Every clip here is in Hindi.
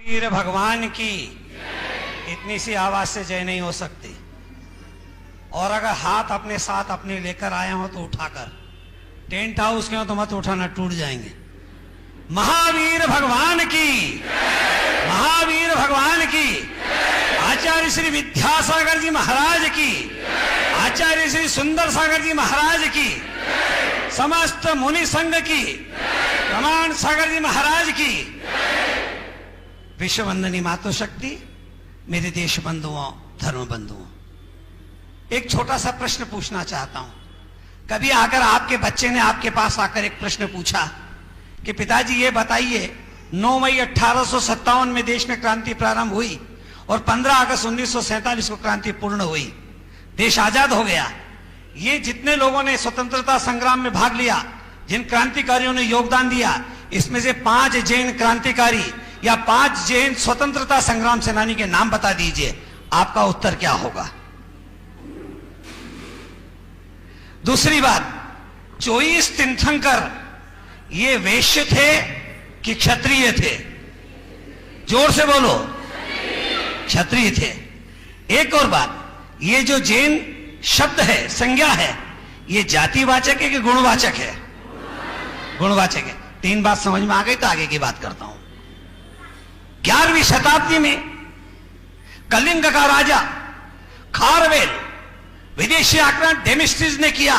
वीर भगवान की इतनी सी आवाज से जय नहीं हो सकती। और अगर हाथ अपने साथ अपने लेकर आए हो तो उठाकर, टेंट हाउस के हो तो मत उठाना, टूट जाएंगे। महावीर भगवान की, महावीर भगवान की, आचार्य श्री विद्यासागर जी महाराज की, आचार्य श्री सुंदर सागर जी महाराज की, समस्त मुनि संघ की, प्रमाण सागर जी महाराज की, विश्ववंदनी मातृशक्ति, मेरे देश बंधुओं, धर्म बंधुओं, एक छोटा सा प्रश्न पूछना चाहता हूं। कभी आकर आपके बच्चे ने आपके पास आकर एक प्रश्न पूछा कि पिताजी ये बताइए, 9 मई 1857 में देश में क्रांति प्रारंभ हुई और 15 अगस्त 1947 को क्रांति पूर्ण हुई, देश आजाद हो गया। ये जितने लोगों ने स्वतंत्रता संग्राम में भाग लिया, जिन क्रांतिकारियों ने योगदान दिया, इसमें से 5 जैन क्रांतिकारी या 5 जैन स्वतंत्रता संग्राम सेनानी के नाम बता दीजिए, आपका उत्तर क्या होगा? दूसरी बात, चोईस तीर्थंकर ये वैश्य थे कि क्षत्रिय थे? जोर से बोलो, क्षत्रिय थे। एक और बात, ये जो जैन शब्द है, संज्ञा है, ये जातिवाचक है कि गुणवाचक है? गुणवाचक है। 3 बात समझ में आ गई तो आगे की बात करता हूं। 11वीं शताब्दी में कलिंग का राजा खारवेल विदेशी आक्रमण डेमिस्ट्रीज ने किया,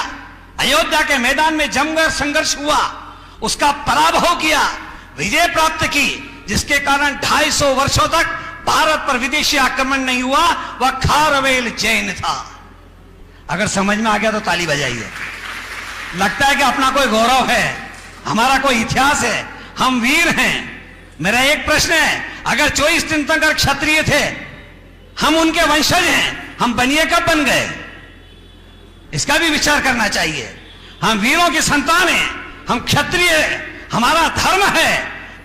अयोध्या के मैदान में जमकर संघर्ष हुआ, उसका पराभव किया, विजय प्राप्त की, जिसके कारण 250 वर्षों तक भारत पर विदेशी आक्रमण नहीं हुआ। वह खारवेल जैन था। अगर समझ में आ गया तो ताली बजाइए। लगता है कि अपना कोई गौरव है, हमारा कोई इतिहास है, हम वीर हैं। मेरा एक प्रश्न है, अगर 24 तीर्थंकर क्षत्रिय थे, हम उनके वंशज हैं, हम बनिए कब बन गए? इसका भी विचार करना चाहिए। हम वीरों की संतान हैं, हम क्षत्रिय हैं, हमारा धर्म है,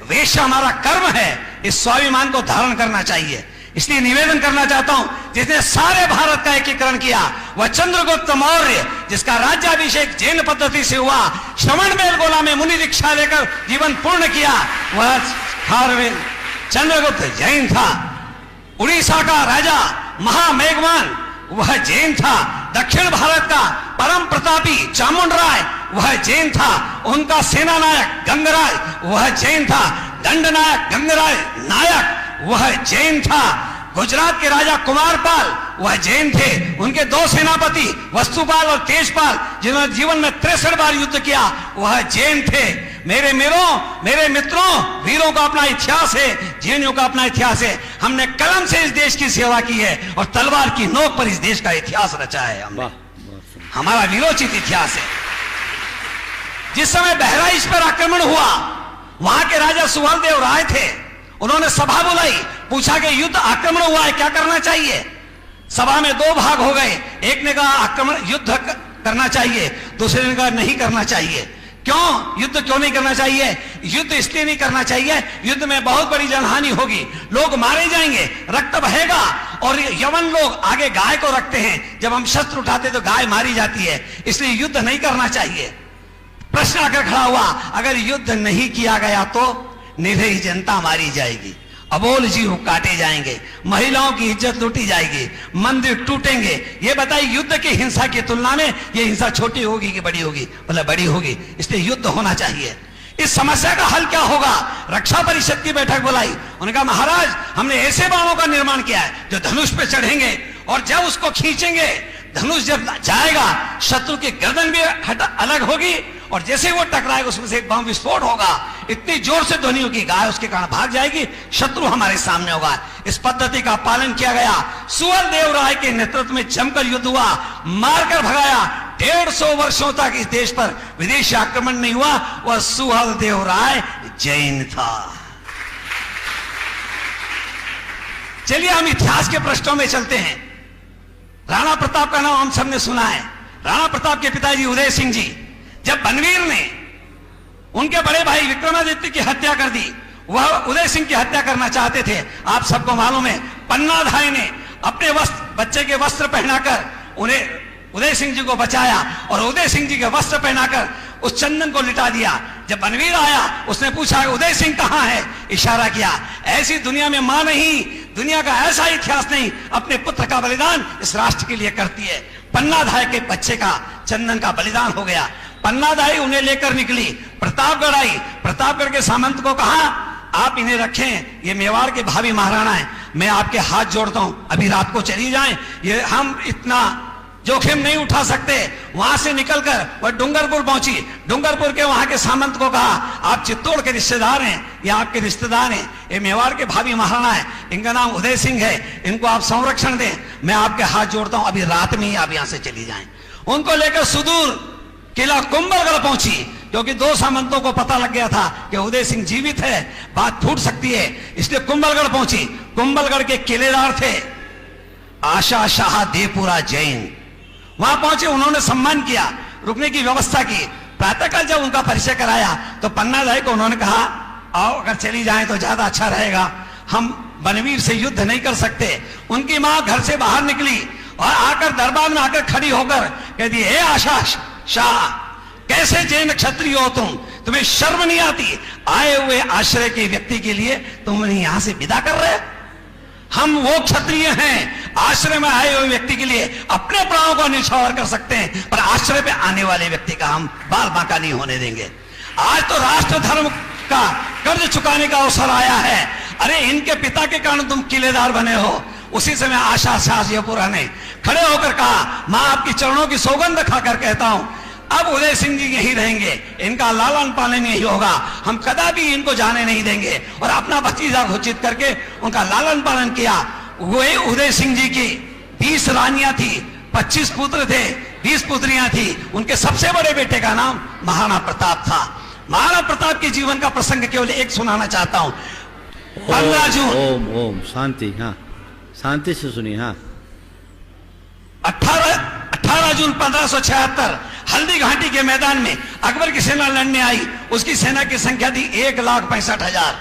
वेश्य हमारा कर्म है। इस स्वाभिमान को धारण करना चाहिए। इसलिए निवेदन करना चाहता हूं, जिसने सारे भारत का एकीकरण किया वह चंद्रगुप्त मौर्य, जिसका राज्याभिषेक जैन पद्धति से हुआ, श्रवण बेलगोला में मुनि दीक्षा लेकर जीवन पूर्ण किया, वह खारवेल चंद्रगुप्त जैन था। उड़ीसा का राजा महामेघवान वह जैन था। दक्षिण भारत का परम प्रतापी चामुंडराय वह जैन था। उनका सेना नायक गंगराय वह जैन था। दंडनायक गंगराय नायक वह जैन था। गुजरात के राजा कुमारपाल वह जैन थे। उनके 2 सेनापति वस्तुपाल और तेजपाल, जिन्होंने जीवन में 63 बार युद्ध किया, वह जैन थे। मेरे मित्रों, वीरों का अपना इतिहास है, जैनियों का अपना इतिहास है। हमने कलम से इस देश की सेवा की है और तलवार की नोक पर इस देश का इतिहास रचा है हमने। हमारा वीरोचित इतिहास है। जिस समय बहराइच पर आक्रमण हुआ, वहां के राजा सुहेलदेव राय थे। उन्होंने सभा बुलाई, पूछा कि युद्ध आक्रमण हुआ है, क्या करना चाहिए? सभा में 2 भाग हो गए। एक ने कहा आक्रमण युद्ध करना चाहिए, दूसरे ने कहा नहीं करना चाहिए। क्यों युद्ध क्यों नहीं करना चाहिए? युद्ध इसलिए नहीं करना चाहिए, युद्ध में बहुत बड़ी जनहानि होगी, लोग मारे जाएंगे, रक्त बहेगा। और यवन लोग आगे गाय को रखते हैं, जब हम शस्त्र उठाते तो गाय मारी जाती है, इसलिए युद्ध नहीं करना चाहिए। प्रश्न आकर खड़ा हुआ, अगर युद्ध नहीं किया गया तो निरीह जनता मारी जाएगी, अबोल जीव काटे जाएंगे, महिलाओं की इज्जत लूटी जाएगी, मंदिर टूटेंगे। ये बताइए, युद्ध की हिंसा की तुलना में ये हिंसा छोटी होगी कि बड़ी होगी? मतलब बड़ी होगी। इसलिए युद्ध होना चाहिए। इस समस्या का हल क्या होगा? रक्षा परिषद की बैठक बुलाई। उन्होंने कहा महाराज, हमने ऐसे बाणों का निर्माण किया है जो धनुष पे चढ़ेंगे और जब उसको खींचेंगे, धनुष जब जाएगा, शत्रु की गर्दन भी अलग होगी और जैसे वो टकराएगा उसमें से एक बम विस्फोट होगा, इतनी जोर से ध्वनि होगी, गाय उसके कारण भाग जाएगी, शत्रु हमारे सामने होगा। इस पद्धति का पालन किया गया। सुहेलदेव राय के नेतृत्व में जमकर युद्ध हुआ, मारकर भगाया। 150 वर्षों तक इस देश पर विदेशी आक्रमण नहीं हुआ। वह सुहेलदेव राय जैन था। चलिए हम इतिहास के पृष्ठों में चलते हैं। राणा प्रताप का नाम हम सबने सुना है। राणा प्रताप के पिताजी उदय सिंह जी, जब बनवीर ने उनके बड़े भाई विक्रमादित्य की हत्या कर दी, वह उदय सिंह की हत्या करना चाहते थे। आप सबको मालूम है, पन्नाधाय ने अपने बच्चे के वस्त्र पहनाकर उन्हें उदय सिंह जी को बचाया और उदय सिंह जी के वस्त्र पहनाकर उस चंदन को लिटा दिया। जब बनवीर आया उसने पूछा उदय सिंह कहां है, इशारा किया। ऐसी दुनिया में मां नहीं, दुनिया का ऐसा इतिहास नहीं अपने पुत्र का बलिदान इस राष्ट्र के लिए करती है। पन्नाधाय के बच्चे का, चंदन का बलिदान हो गया। पन्नाधाय उन्हें लेकर निकली, प्रतापगढ़ आई। प्रतापगढ़ के सामंत को कहा आप इन्हें रखें, ये मेवाड़ के भावी महाराणा है, मैं आपके हाथ जोड़ता हूं, अभी रात को चली जाएं, ये हम इतना जोखिम नहीं उठा सकते। वहां से निकलकर वह डूंगरपुर पहुंची। डूंगरपुर के वहां के सामंत को कहा आप चित्तौड़ के रिश्तेदार हैं, ये आपके रिश्तेदार हैं, ये मेवाड़ के भावी महाराणा है, इनका नाम उदय सिंह है, इनको आप संरक्षण दें, मैं आपके हाथ जोड़ता हूं, अभी रात में ही आप यहां से चली जाएं। उनको लेकर सुदूर किला कुंभलगढ़ पहुंची, क्योंकि दो सामंतों को पता लग गया था कि उदय सिंह जीवित है, बात फूट सकती है, इसलिए कुंभलगढ़ पहुंची। कुंभलगढ़ के किलेदार थे आशा शाह देवपुरा जैन। वहां पहुंचे, उन्होंने सम्मान किया, रुकने की व्यवस्था की। प्रातःकाल जब उनका परिचय कराया तो पन्नाधाय को उन्होंने कहा आओ अगर चली जाएं तो ज्यादा अच्छा रहेगा, हम बनवीर से युद्ध नहीं कर सकते। उनकी मां घर से बाहर निकली और आकर दरबार में आकर खड़ी होकर कहती हे आशा शाह, कैसे जैन क्षत्रिय हो तुम, तुम्हें शर्म नहीं आती, आए हुए आश्रय के व्यक्ति के लिए तुम उन्हें यहां से विदा कर रहे हो। हम वो क्षत्रिय हैं, आश्रय में आए हुए व्यक्ति के लिए अपने प्राणों को न्यौछावर कर सकते हैं, पर आश्रय पे आने वाले व्यक्ति का हम बाल बांका नहीं होने देंगे। आज तो राष्ट्र धर्म का कर्ज चुकाने का अवसर आया है। अरे इनके पिता के कारण तुम किलेदार बने हो। उसी समय आशा शाह देवपुरा ने खड़े होकर कहा मां आपकी चरणों की सौगंध खाकर कहता हूं अब उदय सिंह जी यहीं रहेंगे, इनका लालन पालन यही होगा, हम कदापि इनको जाने नहीं देंगे। और अपना भतीजा घोषित करके उनका लालन पालन किया। वही उदय सिंह जी की 20 रानियां थी, 25 पुत्र थे, 20 पुत्रियां थी। उनके सबसे बड़े बेटे का नाम महाराणा प्रताप था। महाराणा प्रताप के जीवन का प्रसंग केवल एक सुनाना चाहता हूं। 15 जून ओम ओम शांति, हाँ शांति से सुनिए। हाँ 18 जून 1576 हल्दी घाटी के मैदान में अकबर की सेना लड़ने आई। उसकी सेना की संख्या थी 1,65,000।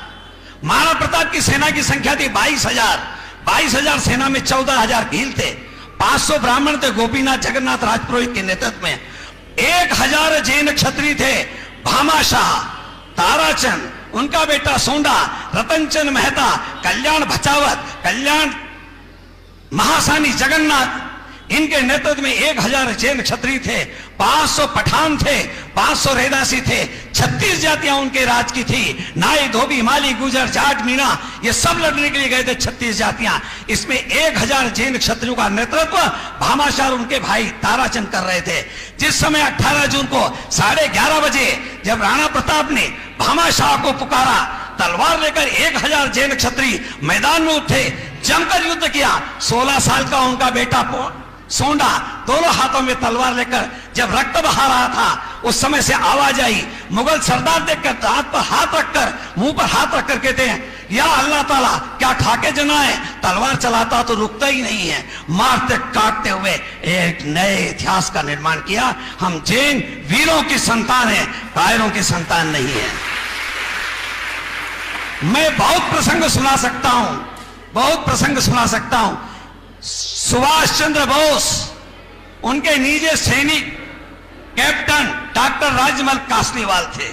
महाराणा प्रताप की सेना की संख्या थी 22,000। 22,000 सेना में 14,000 भील थे, 500 ब्राह्मण थे गोपीनाथ जगन्नाथ राजपुरोहित के नेतृत्व में, 1,000 जैन क्षत्रिय थे। भामाशाह, ताराचंद, उनका बेटा सोंडा, रतनचंद मेहता, कल्याण भचावत, कल्याण महासानी जगन्नाथ, इनके नेतृत्व में 1,000 जैन क्षत्रिय थे, 500 पठान थे, 500 रैदासी थे, 36 जातियां उनके राज की थी। नाई, धोबी, माली, गुजर, जाट, मीणा, ये सब लड़ने के लिए गए थे, 36 जातियां। इसमें 1,000 जैन क्षत्रियों का नेतृत्व भामाशाह और उनके भाई ताराचंद कर रहे थे। जिस समय 18 जून को 11:30 बजे जब राणा प्रताप ने भामाशाह को पुकारा, तलवार लेकर 1,000 जैन क्षत्रिय मैदान में उठे, जमकर युद्ध किया। 16 साल का उनका बेटा सोंडा दोनों हाथों में तलवार लेकर जब रक्त बहा रहा था, उस समय से आवाज आई। मुगल सरदार देखकर हाथ पर हाथ रखकर, मुंह पर हाथ रखकर कहते हैं या अल्लाह ताला क्या खाके जनाए, तलवार चलाता तो रुकता ही नहीं है। मारते काटते हुए एक नए इतिहास का निर्माण किया। हम जैन वीरों की संतान हैं, कायरों की संतान नहीं है। मैं बहुत प्रसंग सुना सकता हूं, बहुत प्रसंग सुना सकता हूं। सुभाष चंद्र बोस, उनके निजी सैनिक कैप्टन डॉक्टर राजमल कासलीवाल थे,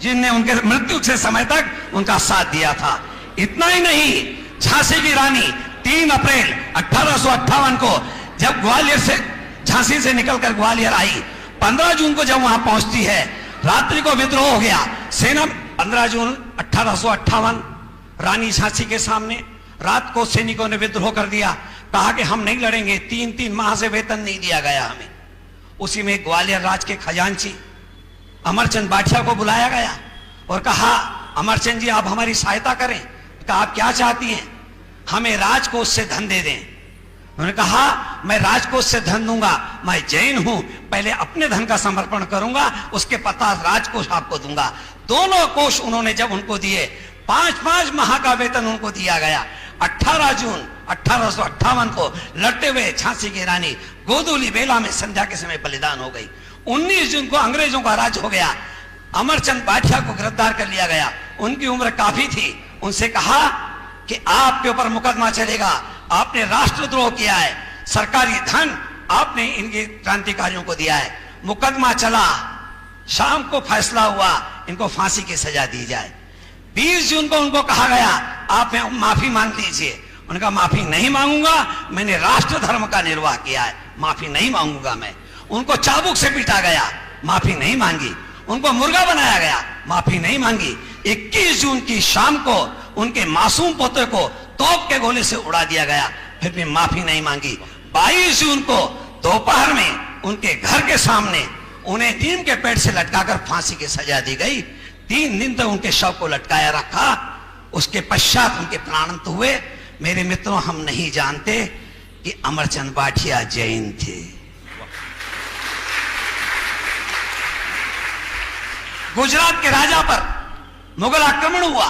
जिनने उनके मृत्यु के समय तक उनका साथ दिया था। इतना ही नहीं, झांसी की रानी 3 अप्रैल 1858 को जब ग्वालियर से, झांसी से निकलकर ग्वालियर आई, 15 जून को जब वहां पहुंचती है, रात्रि को विद्रोह हो गया। सेना 15 जून 1858 रानी झांसी के सामने रात को सैनिकों ने विद्रोह कर दिया। कहा कि हम नहीं लड़ेंगे, 3-3 माह से वेतन नहीं दिया गया हमें। उसी में ग्वालियर राज के खजांची अमरचंद बाठिया को बुलाया गया और कहा अमरचंद जी आप हमारी सहायता करें। कहा आप क्या चाहती हैं? हमें राजकोष से धन दे दें। उन्होंने कहा मैं राजकोष से धन दूंगा, मैं जैन हूं, पहले अपने धन का समर्पण करूंगा, उसके पता राजकोष आपको दूंगा। दोनों कोष उन्होंने जब उनको दिए, 5-5 माह का वेतन उनको दिया गया। 18 जून 1858 को लड़ते हुए झांसी की रानी गोदूली बेला में संध्या के समय बलिदान हो गई। 19 जून को अंग्रेजों का राज हो गया। अमरचंद बाठिया को गिरफ्तार कर लिया गया। उनकी उम्र काफी थी। उनसे कहा कि आपके ऊपर मुकदमा चलेगा, आपने राष्ट्रद्रोह किया है, सरकारी धन आपने इनके क्रांतिकारियों को दिया है। मुकदमा चला, शाम को फैसला हुआ इनको फांसी की सजा दी जाए। 20 जून को उनको कहा गया आप माफी मांग लीजिए। उनका माफी नहीं मांगूंगा, मैंने राष्ट्र धर्म का निर्वाह किया है, माफी नहीं मांगूंगा मैं। उनको चाबुक से पीटा गया, माफी नहीं मांगी। उनको मुर्गा बनाया गया, माफी नहीं मांगी। 21 जून की शाम को उनके मासूम पोते को तोप के गोले से उड़ा दिया गया, फिर भी माफी नहीं मांगी। 22 जून को दोपहर में उनके घर के सामने उन्हें नीम के पेड़ से लटकाकर फांसी की सजा दी गई। 3 दिन तक उनके शव को लटकाया रखा, उसके पश्चात उनके प्राणांत हुए। मेरे मित्रों, हम नहीं जानते कि अमरचंद बाठिया जैन थे। गुजरात के राजा पर मुगल आक्रमण हुआ,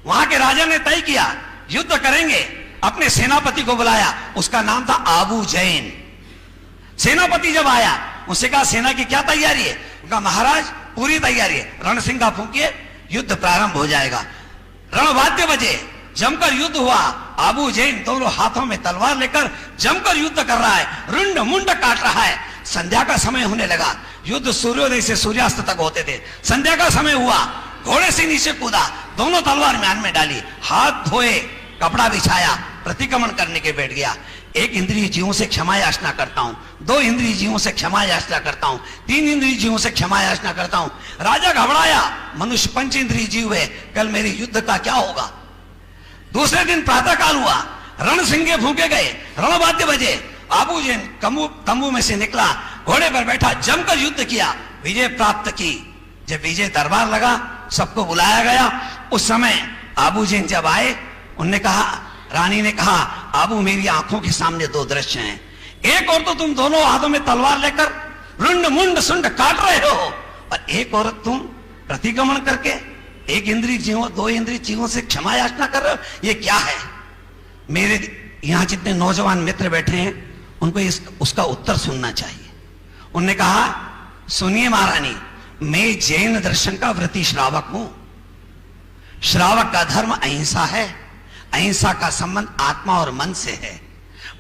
वहां के राजा ने तय किया युद्ध करेंगे, अपने सेनापति को बुलाया, उसका नाम था आबू जैन। सेनापति जब आया, उससे कहा सेना की क्या तैयारी है? उनका महाराज पूरी तैयारी है, रणसिंगा फूंकिए, युद्ध प्रारंभ हो जाएगा। रणवाद्य बजे, जमकर युद्ध हुआ। आबू जैन दोनों हाथों में तलवार लेकर जमकर युद्ध कर रहा है, रुंड मुंड काट रहा है। संध्या का समय होने लगा, युद्ध सूर्योदय से सूर्यास्त तक होते थे। संध्या का समय हुआ, घोड़े से नीचे कूदा, दोनों तलवार म्यान में डाली, हाथ धोए, कपड़ा बिछाया, प्रतिक्रमण करने के बैठ गया। 1 इंद्रिय जीवों से क्षमा याचना करता हूं, 2 इंद्रिय जीवों से क्षमा याचना करता हूं, 3 इंद्रिय जीवों से क्षमा याचना करता हूं। राजा घबराया, मनुष्य 5 इंद्रिय जीव है, कल मेरे युद्ध का क्या होगा? दूसरे दिन प्रातः काल हुआ, रणसिंगे फूंके गए, रणवाद्य बजे। आबू जैन तंबू में से निकला, घोड़े पर बैठा, जमकर युद्ध किया, विजय प्राप्त की। जब विजय दरबार लगा, सबको बुलाया गया। उस समय आबू जैन जब आए, उनने कहा, रानी ने कहा, आबू मेरी आंखों के सामने 2 दृश्य हैं। एक और तो तुम दोनों हाथों में तलवार लेकर रुंड मुंड सुंड काट रहे हो, और एक औरत तुम प्रतिक्रमण करके 1 इंद्रिय जीवों 2 इंद्रिय जीवों से क्षमा याचना कर रहे हो, ये क्या है? मेरे यहां जितने नौजवान मित्र बैठे हैं, उनको उसका उत्तर सुनना चाहिए। उन्होंने कहा, सुनिए महारानी, मैं जैन दर्शन का व्रती श्रावक हूं। श्रावक का धर्म अहिंसा है, अहिंसा का संबंध आत्मा और मन से है।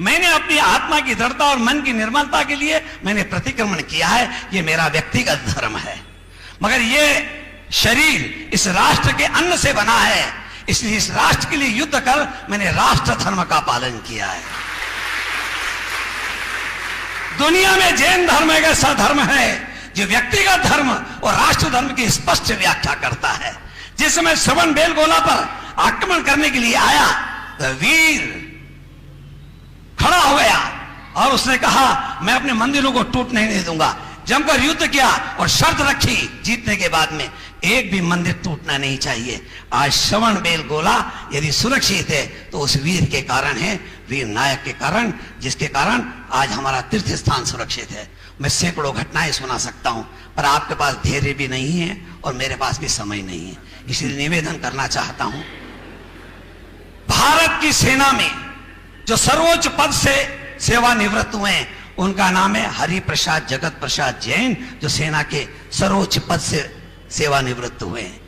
मैंने अपनी आत्मा की दृढ़ता और मन की निर्मलता के लिए मैंने प्रतिक्रमण किया है, यह मेरा व्यक्तिगत धर्म है। मगर यह शरीर इस राष्ट्र के अन्न से बना है, इसलिए इस राष्ट्र के लिए युद्ध कर मैंने राष्ट्र धर्म का पालन किया है। दुनिया में जैन धर्म एक ऐसा धर्म है जो व्यक्तिगत धर्म और राष्ट्र धर्म की स्पष्ट व्याख्या करता है। जिस समय श्रवण बेलगोला पर आक्रमण करने के लिए आया, तो वीर खड़ा हो गया और उसने कहा, मैं अपने मंदिरों को टूटने नहीं दूंगा। जमकर युद्ध किया और शर्त रखी, जीतने के बाद में एक भी मंदिर टूटना नहीं चाहिए। आज श्रवण बेलगोला यदि सुरक्षित है तो उस वीर के कारण है, वीर नायक के कारण, जिसके कारण आज हमारा तीर्थ स्थान सुरक्षित है। मैं सैकड़ों घटनाएं सुना सकता हूं, पर आपके पास धैर्य भी नहीं है और मेरे पास भी समय नहीं है, इसलिए निवेदन करना चाहता हूं। भारत की सेना में जो सर्वोच्च पद से सेवानिवृत्त हुए हैं, उनका नाम है हरि प्रसाद जगत प्रसाद जैन, जो सेना के सर्वोच्च पद से सेवानिवृत्त हुए हैं।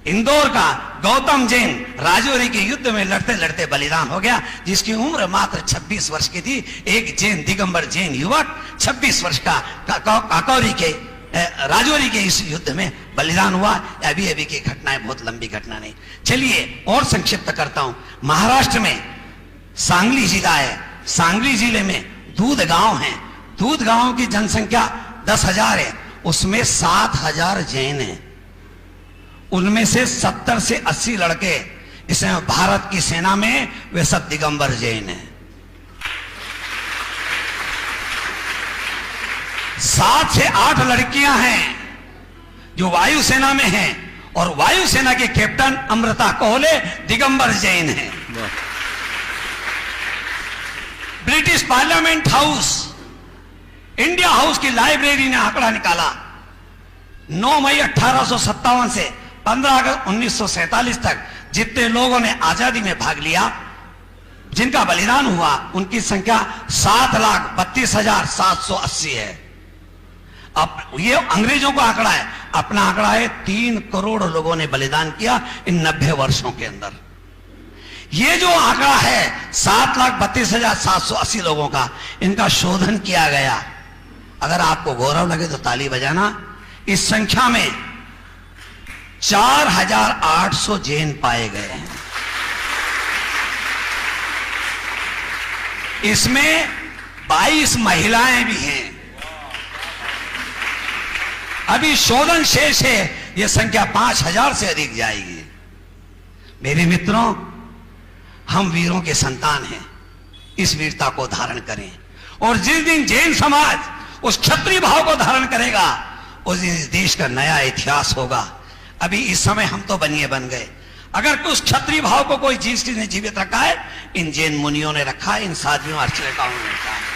इंदौर का गौतम जैन राजौरी के युद्ध में लड़ते लड़ते बलिदान हो गया, जिसकी उम्र मात्र 26 वर्ष की थी। एक जैन दिगंबर जैन युवक 26 वर्ष का काकौरी के राजौरी के इस युद्ध में बलिदान हुआ। अभी अभी की घटनाएं, बहुत लंबी घटना नहीं। चलिए और संक्षिप्त करता हूं। महाराष्ट्र में सांगली जिला है, सांगली जिले में दूध गांव है। दूध गांव की जनसंख्या 10,000 है, उसमें 7,000 जैन हैं। उनमें से 70 से 80 लड़के इस भारत की सेना में वे सब दिगंबर जैन हैं। 7 से 8 लड़कियां हैं जो वायुसेना में हैं, और वायुसेना के कैप्टन अमृता कोहले दिगंबर जैन हैं। British parliament house, India house की लाइब्रेरी ने आंकड़ा निकाला, 9 मई 1857 से 15 अगस्त 1947 तक जितने लोगों ने आजादी में भाग लिया, जिनका बलिदान हुआ, उनकी संख्या 7,32,780 है। अब ये अंग्रेजों का आंकड़ा है, अपना आंकड़ा है 3 करोड़ लोगों ने बलिदान किया इन 90 वर्षों के अंदर। ये जो आंकड़ा है 7,32,780 लोगों का, इनका शोधन किया गया। अगर आपको गौरव लगे तो ताली बजाना। इस संख्या में 4800 जैन पाए गए हैं। इसमें 22 महिलाएं भी हैं। अभी शोधन शेष है, यह संख्या 5000 से अधिक जाएगी। मेरे मित्रों, हम वीरों के संतान हैं, इस वीरता को धारण करें। और जिस दिन जैन समाज उस क्षत्रिय भाव को धारण करेगा, उस दिन इस देश का नया इतिहास होगा। अभी इस समय हम तो बनिए बन गए, अगर उस क्षत्रिय भाव को कोई चीज ने जीवित रखा है, इन जैन मुनियों ने रखा है, इन साधुओं अर्चकों ने रखा है।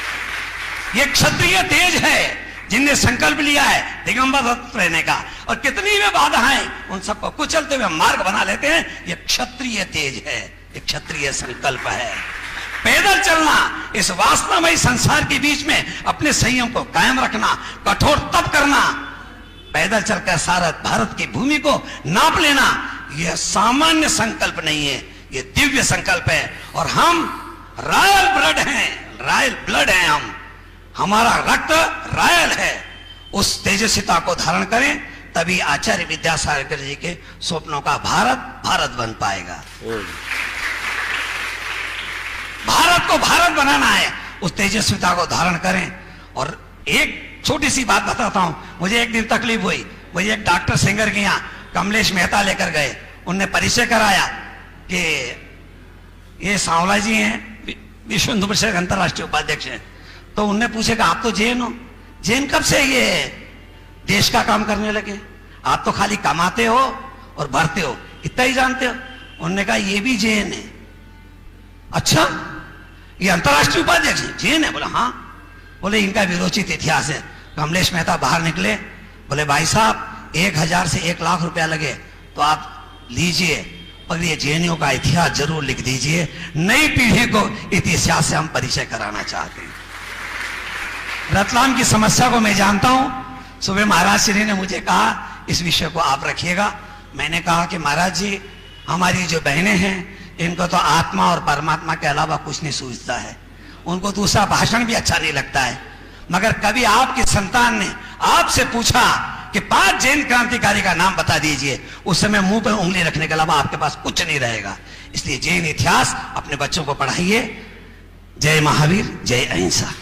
ये क्षत्रिय तेज है जिनने संकल्प लिया है दिगंबर रहने का, और कितनी भी बाधाएं उन सबको कुचलते हुए मार्ग बना लेते हैं। ये क्षत्रिय तेज है, ये क्षत्रिय संकल्प है। पैदल चलना, इस वासनामयी संसार के बीच में अपने संयम को कायम रखना, कठोर तप करना, पैदल चलकर सारा भारत की भूमि को नाप लेना, यह सामान्य संकल्प नहीं है, यह दिव्य संकल्प है। और हम रॉयल ब्लड हैं, रॉयल ब्लड हैं हम, हमारा रक्त रॉयल है। उस तेजस्विता को धारण करें, तभी आचार्य विद्यासागर जी के स्वप्नों का भारत भारत बन पाएगा। भारत को भारत बनाना है, उस तेजस्विता को धारण करें। और एक छोटी सी बात बताता हूं, मुझे एक दिन तकलीफ हुई। मुझे एक डॉक्टर सिंगर के यहाँ कमलेश मेहता लेकर गए, उनने परिचय कराया कि ये सांवला जी हैं, विश्व हिंदू परिषद अंतर्राष्ट्रीय उपाध्यक्ष हैं। तो उनने पूछे कि आप तो जैन हो, जैन कब से ये देश का काम करने लगे? आप तो खाली कमाते हो और भरते हो, इतना ही जानते हो। उन्होंने कहा ये भी जैन है। अच्छा, ये अंतर्राष्ट्रीय उपाध्यक्ष है, जैन है? बोला हाँ। बोले इनका विरोचित इतिहास है। कमलेश मेहता बाहर निकले, बोले भाई साहब 1000 से 1 लाख रुपया लगे तो आप लीजिए, और ये जैनियों का इतिहास जरूर लिख दीजिए, नई पीढ़ी को इतिहास से हम परिचय कराना चाहते हैं। रतलाम की समस्या को मैं जानता हूं। सुबह महाराज श्री ने मुझे कहा इस विषय को आप रखिएगा। मैंने कहा कि महाराज जी, हमारी जो बहनें हैं इनको तो आत्मा और परमात्मा के अलावा कुछ नहीं सूझता है, उनको दूसरा भाषण भी अच्छा नहीं लगता है। मगर कभी आपकी संतान ने आपसे पूछा कि 5 जैन क्रांतिकारी का नाम बता दीजिए, उस समय मुंह पर उंगली रखने के अलावा आपके पास कुछ नहीं रहेगा। इसलिए जैन इतिहास अपने बच्चों को पढ़ाइए। जय महावीर, जय अहिंसा।